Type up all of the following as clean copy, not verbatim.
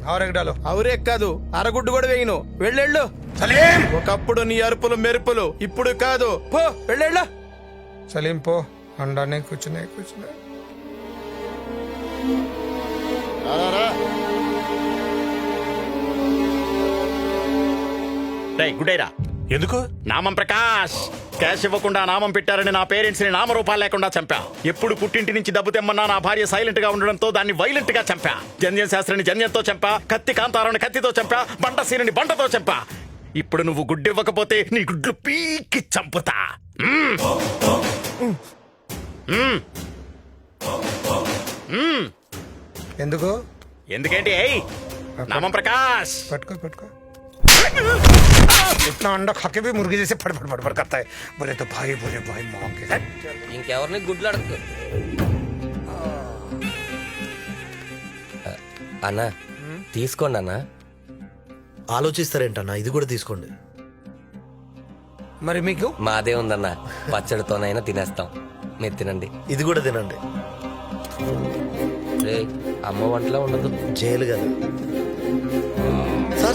ఆవరెగడాలు ఆవురేక్ కాదు అరగుడ్డు కూడా వేయను. వెళ్ళెళ్ళు సలీం. ఒకప్పుడు నీ అరుపులు మెరుపులు, ఇప్పుడు కాదు. పో వెళ్ళెళ్ళు. సలీం పో. అండానే కూర్చునే. గుడేరా ఎందుకు? నామం ప్రకాష్. క్యాష్ ఇవ్వకుండా నామం పెట్టారని నా పేరెంట్స్ ని నామరూపాలు లేకుండా చంపా. ఎప్పుడు పుట్టింటి నుంచి డబ్బు తెమ్మన్నా నా భార్య సైలెంట్ గా ఉండడంతో దాన్ని వైలెంట్ గా చంపా. జంధ్యం శాస్త్రిని జంధ్యంతో చంపా. కత్తి కాంతారాన్ని కత్తితో చంపా. బంట సీనుని బంటతో చంపా. ఇప్పుడు నువ్వు గుడ్డు ఇవ్వకపోతే నీ గుడ్లు పీకి చంపుతా. ఎందుకు? ఎందుకేంటి? నామం ప్రకాష్. పట్టుకో. इतना अंडा खा के भी मुर्गी जैसे फड़ करता है. बोले तो भाई माँ के साथ ఇంకెవరిని గుడ్లు అడగదు అన్నా. తీసుకోండి అన్నా. ఆలోచిస్తారేంటన్నా? ఇది కూడా తీసుకోండి. మరి మీకు మాదే ఉందన్నా, పచ్చడితోనైనా తినేస్తాం. మీరు తినండి. ఇది కూడా తినండి. రే, అమ్మ వంటలో ఉండదు. జైలు కదా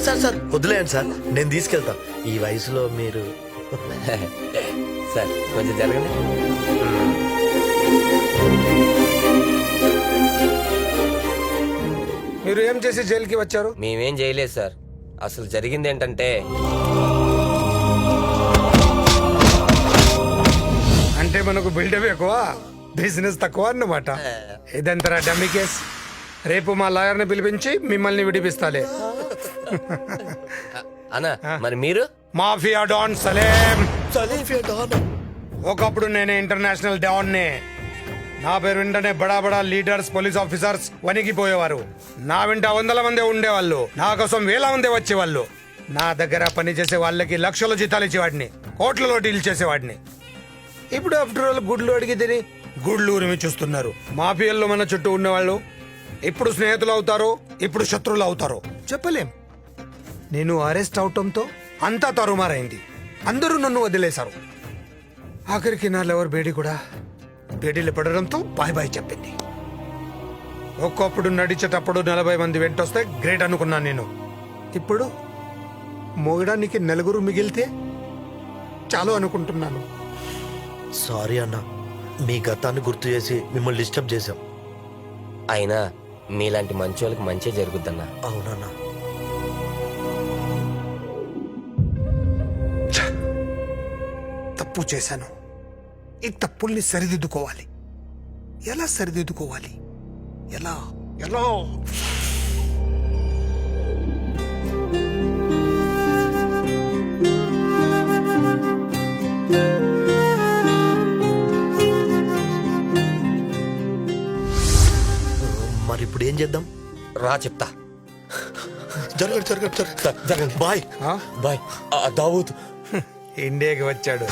సార్ వదిలేయండి సార్, నేను తీసుకెళ్తా. ఈ వయసులో మీరు సార్ కొంచెం జరగండి. మీరు ఏం చేసి జైలుకి వచ్చారు? మేమేం చేయలేదు సార్. అసలు జరిగింది ఏంటంటే, అంటే మనకు బిల్డప్ ఎక్కువ, బిజినెస్ తక్కువ అన్నమాట. ఇదంతరా డమ్మీ కేస్. రేపు మా లాయర్ని పిలిపించి మిమ్మల్ని విడిపిస్తాలే. అన్నా మరి మీరు? Mafia don Salem. డాన్. ఒకప్పుడు నేనే ఇంటర్నేషనల్ డాన్ నే. నా పేరు వెంటనే బడా లీడర్స్, పోలీస్ ఆఫీసర్స్ వణికిపోయేవారు. నా వెంట 100 మంది ఉండేవాళ్ళు. నా కోసం 1000 మంది వచ్చేవాళ్ళు. నా దగ్గర పనిచేసే వాళ్ళకి లక్షల జీతాలు ఇచ్చేవాడిని, కోట్లలో డీల్ చేసేవాడిని. ఇప్పుడు ఆఫ్టర్ ఆల్ గుడ్లు అడిగి తిని గుడ్లు ఉరిమి చూస్తున్నారు. మాఫియాల్లో మన చుట్టూ ఉన్నవాళ్ళు ఇప్పుడు స్నేహితులు అవుతారో, ఇప్పుడు శత్రువులు అవుతారో చెప్పలేం. నేను అరెస్ట్ అవటంతో అంతా తరుమారైంది. అందరూ నన్ను వదిలేశారు. ఆఖరికి నా లవర్ బేడి కూడా బేడీలు పడడంతో బాయ్ చెప్పింది. ఒక్కొప్పుడు నడిచేటప్పుడు 40 మంది వెంటొస్తే గ్రేట్ అనుకున్నాను నేను. ఇప్పుడు మోగడానికి 4 మిగిలితే చాలు అనుకుంటున్నాను. సారీ అన్న, మీ గతాన్ని గుర్తు చేసి మిమ్మల్ని డిస్టర్బ్ చేశాం. అయినా మీలాంటి మంచి వాళ్ళకి మంచి జరుగుద్దన్నా. అవునన్నా. తప్పు చేశాను. ఈ తప్పుల్ని సరిదిద్దుకోవాలి. ఎలా సరిదిద్దుకోవాలి? ఎలా? మరి ఇప్పుడు ఏం చేద్దాం? రా చెప్తా. జరగండి. బాయ్. బాయ్. దావూద్ ఇండియాకి వచ్చాడు.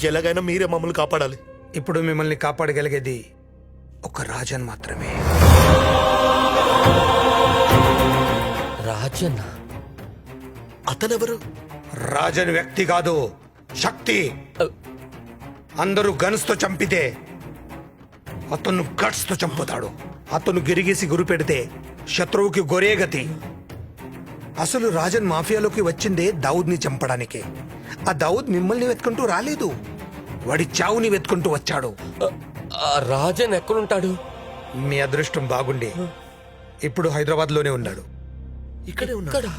ఎలాగైనా మీరే మమ్మల్ని కాపాడాలి. ఇప్పుడు మిమ్మల్ని కాపాడగలిగేది ఒక రాజన్ మాత్రమే. రాజన్న? అతనెవరు? రాజన్ వ్యక్తి కాదు, శక్తి. అందరూ గన్స్ తో చంపితే అతను గట్స్ తో చంపుతాడు. అతను గిరిగేసి గురి పెడితే శత్రువుకి గొరే గతి. అసలు రాజన్ మాఫియాలోకి వచ్చిందే దావుద్ ని చంపడానికే. ఆ దావుద్ మిమ్మల్ని వెతుకుంటూ రాలేదు, వాడి చావుని వెతుకుంటూ వచ్చాడు. రాజన్ ఎక్కడుంటాడు? మీ అదృష్టం బాగుండి ఇప్పుడు హైదరాబాద్ లోనే ఉన్నాడు. ఇక్కడే ఉన్నాడు.